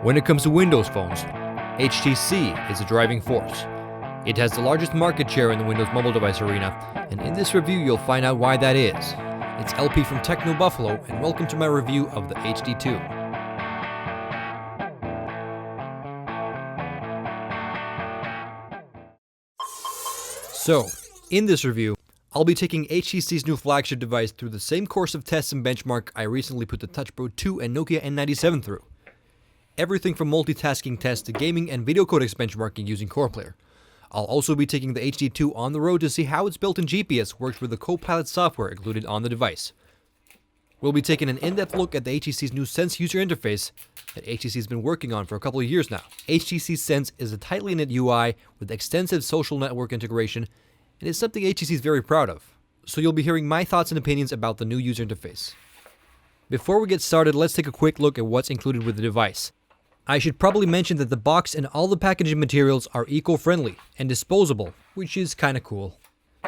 When it comes to Windows phones, HTC is a driving force. It has the largest market share in the Windows mobile device arena, and in this review you'll find out why that is. It's LP from TechnoBuffalo, and welcome to my review of the HD2. So, in this review, I'll be taking HTC's new flagship device through the same course of tests and benchmark I recently put the Touch Pro 2 and Nokia N97 through. Everything from multitasking tests to gaming and video codecs benchmarking using CorePlayer. I'll also be taking the HD2 on the road to see how its built-in GPS works with the Copilot software included on the device. We'll be taking an in-depth look at the HTC's new Sense user interface that HTC's been working on for a couple of years now. HTC Sense is a tightly knit UI with extensive social network integration, and it's something HTC is very proud of. So you'll be hearing my thoughts and opinions about the new user interface. Before we get started, let's take a quick look at what's included with the device. I should probably mention that the box and all the packaging materials are eco-friendly and disposable, which is kinda cool.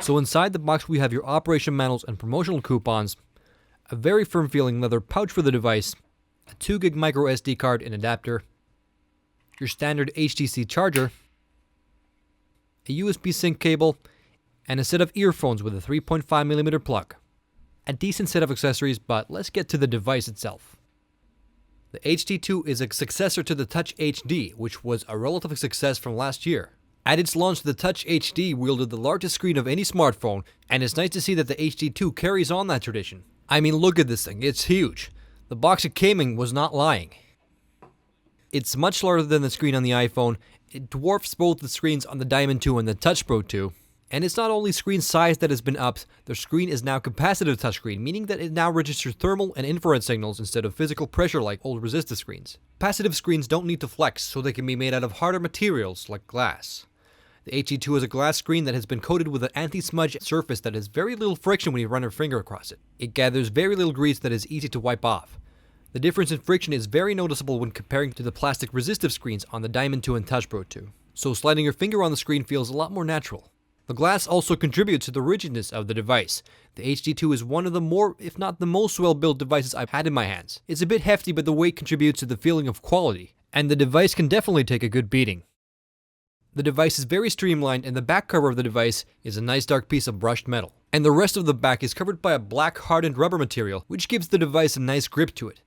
So inside the box we have your operation manuals and promotional coupons, a very firm feeling leather pouch for the device, a 2GB micro SD card and adapter, your standard HTC charger, a USB sync cable, and a set of earphones with a 3.5mm plug. A decent set of accessories, but let's get to the device itself. The HD2 is a successor to the Touch HD, which was a relative success from last year. At its launch, the Touch HD wielded the largest screen of any smartphone, and it's nice to see that the HD2 carries on that tradition. I mean, look at this thing, it's huge. The box it came in was not lying. It's much larger than the screen on the iPhone, it dwarfs both the screens on the Diamond 2 and the Touch Pro 2. And it's not only screen size that has been upped, the screen is now capacitive touchscreen, meaning that it now registers thermal and infrared signals instead of physical pressure like old resistive screens. Capacitive screens don't need to flex, so they can be made out of harder materials like glass. The HD2 is a glass screen that has been coated with an anti-smudge surface that has very little friction when you run your finger across it. It gathers very little grease that is easy to wipe off. The difference in friction is very noticeable when comparing to the plastic resistive screens on the Diamond 2 and Touch Pro 2. So sliding your finger on the screen feels a lot more natural. The glass also contributes to the rigidness of the device. The HD2 is one of the more, if not the most well-built devices I've had in my hands. It's a bit hefty, but the weight contributes to the feeling of quality, and the device can definitely take a good beating. The device is very streamlined, and the back cover of the device is a nice dark piece of brushed metal. And the rest of the back is covered by a black hardened rubber material, which gives the device a nice grip to it.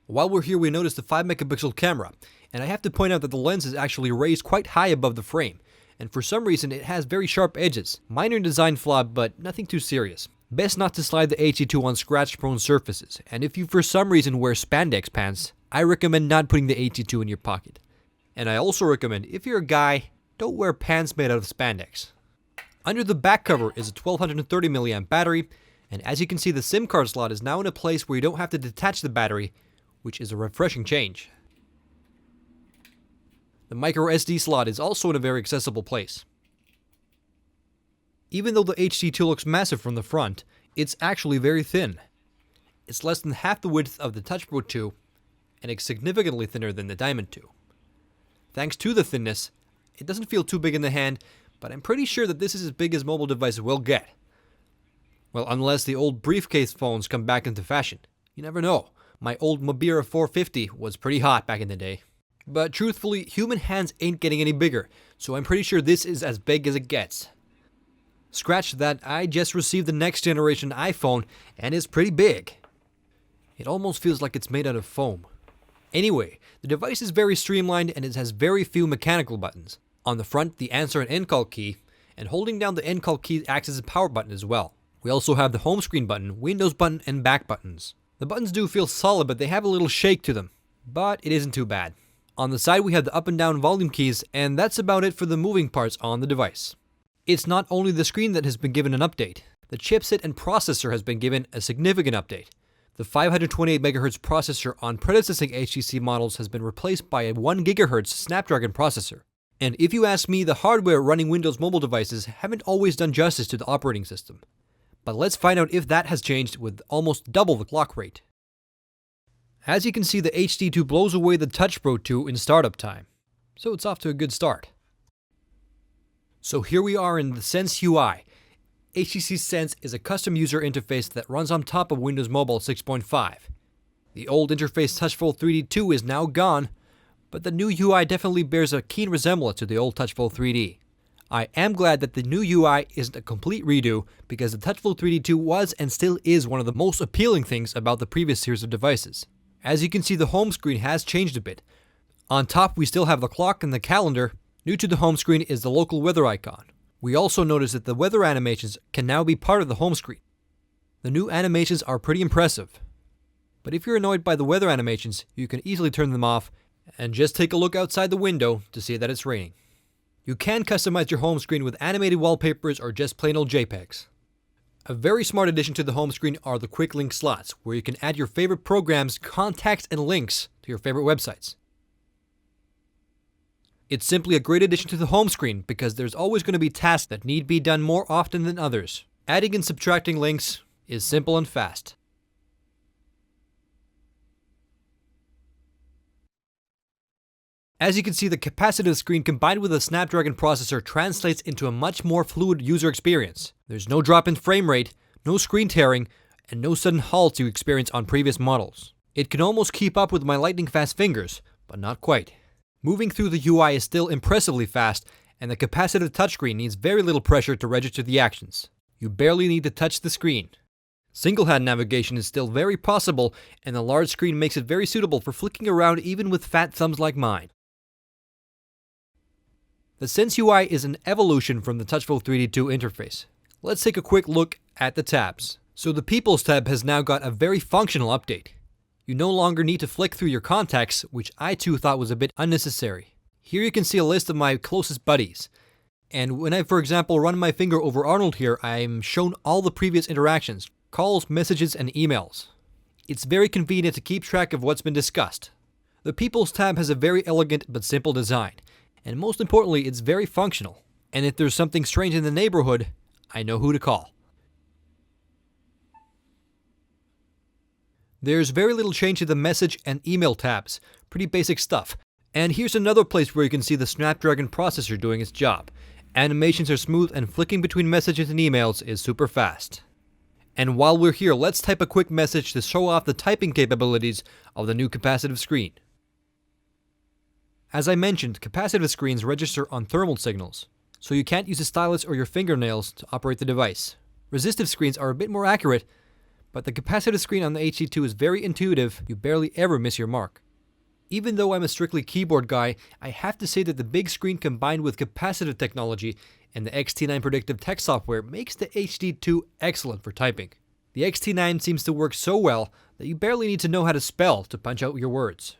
While we're here, we notice the 5-megapixel camera, and I have to point out that the lens is actually raised quite high above the frame. And for some reason it has very sharp edges. Minor design flaw, but nothing too serious. Best not to slide the HD2 on scratch-prone surfaces, and if you for some reason wear spandex pants, I recommend not putting the HD2 in your pocket. And I also recommend, if you're a guy, don't wear pants made out of spandex. Under the back cover is a 1230 mAh battery, and as you can see the SIM card slot is now in a place where you don't have to detach the battery, which is a refreshing change. The micro SD slot is also in a very accessible place. Even though the HD2 looks massive from the front, it's actually very thin. It's less than half the width of the Touch Pro 2, and it's significantly thinner than the Diamond 2. Thanks to the thinness, it doesn't feel too big in the hand, but I'm pretty sure that this is as big as mobile devices will get. Well, unless the old briefcase phones come back into fashion. You never know. My old Mobira 450 was pretty hot back in the day. But truthfully, human hands ain't getting any bigger, so I'm pretty sure this is as big as it gets. Scratch that, I just received the next generation iPhone, and it's pretty big. It almost feels like it's made out of foam. Anyway, the device is very streamlined and it has very few mechanical buttons. On the front, the answer and end call key, and holding down the end call key acts as a power button as well. We also have the home screen button, Windows button, and back buttons. The buttons do feel solid, but they have a little shake to them. But it isn't too bad. On the side we have the up and down volume keys, and that's about it for the moving parts on the device. It's not only the screen that has been given an update, the chipset and processor has been given a significant update. The 528MHz processor on predecessing HTC models has been replaced by a 1GHz Snapdragon processor. And if you ask me, the hardware running Windows mobile devices haven't always done justice to the operating system. But let's find out if that has changed with almost double the clock rate. As you can see, the HD2 blows away the Touch Pro 2 in startup time, so it's off to a good start. So here we are in the Sense UI. HTC Sense is a custom user interface that runs on top of Windows Mobile 6.5. The old interface Touchful 3D2 is now gone, but the new UI definitely bears a keen resemblance to the old TouchFlow 3D. I am glad that the new UI isn't a complete redo, because the TouchFlow 3D 2 was and still is one of the most appealing things about the previous series of devices. As you can see, the home screen has changed a bit. On top, we still have the clock and the calendar. New to the home screen is the local weather icon. We also notice that the weather animations can now be part of the home screen. The new animations are pretty impressive. But if you're annoyed by the weather animations, you can easily turn them off and just take a look outside the window to see that it's raining. You can customize your home screen with animated wallpapers or just plain old JPEGs. A very smart addition to the home screen are the quick link slots, where you can add your favorite programs, contacts, and links to your favorite websites. It's simply a great addition to the home screen because there's always going to be tasks that need be done more often than others. Adding and subtracting links is simple and fast. As you can see, the capacitive screen combined with a Snapdragon processor translates into a much more fluid user experience. There's no drop in frame rate, no screen tearing, and no sudden halts you experience on previous models. It can almost keep up with my lightning fast fingers, but not quite. Moving through the UI is still impressively fast, and the capacitive touchscreen needs very little pressure to register the actions. You barely need to touch the screen. Single-hand navigation is still very possible, and the large screen makes it very suitable for flicking around even with fat thumbs like mine. The Sense UI is an evolution from the TouchFlow 3D 2 interface. Let's take a quick look at the tabs. So the People's tab has now got a very functional update. You no longer need to flick through your contacts, which I too thought was a bit unnecessary. Here you can see a list of my closest buddies. And when I, for example, run my finger over Arnold here, I'm shown all the previous interactions, calls, messages, and emails. It's very convenient to keep track of what's been discussed. The People's tab has a very elegant but simple design. And most importantly, it's very functional. And if there's something strange in the neighborhood, I know who to call. There's very little change to the message and email tabs. Pretty basic stuff. And here's another place where you can see the Snapdragon processor doing its job. Animations are smooth and flicking between messages and emails is super fast. And while we're here, let's type a quick message to show off the typing capabilities of the new capacitive screen. As I mentioned, capacitive screens register on thermal signals, so you can't use a stylus or your fingernails to operate the device. Resistive screens are a bit more accurate, but the capacitive screen on the HD2 is very intuitive, you barely ever miss your mark. Even though I'm a strictly keyboard guy, I have to say that the big screen combined with capacitive technology and the XT9 predictive text software makes the HD2 excellent for typing. The XT9 seems to work so well that you barely need to know how to spell to punch out your words.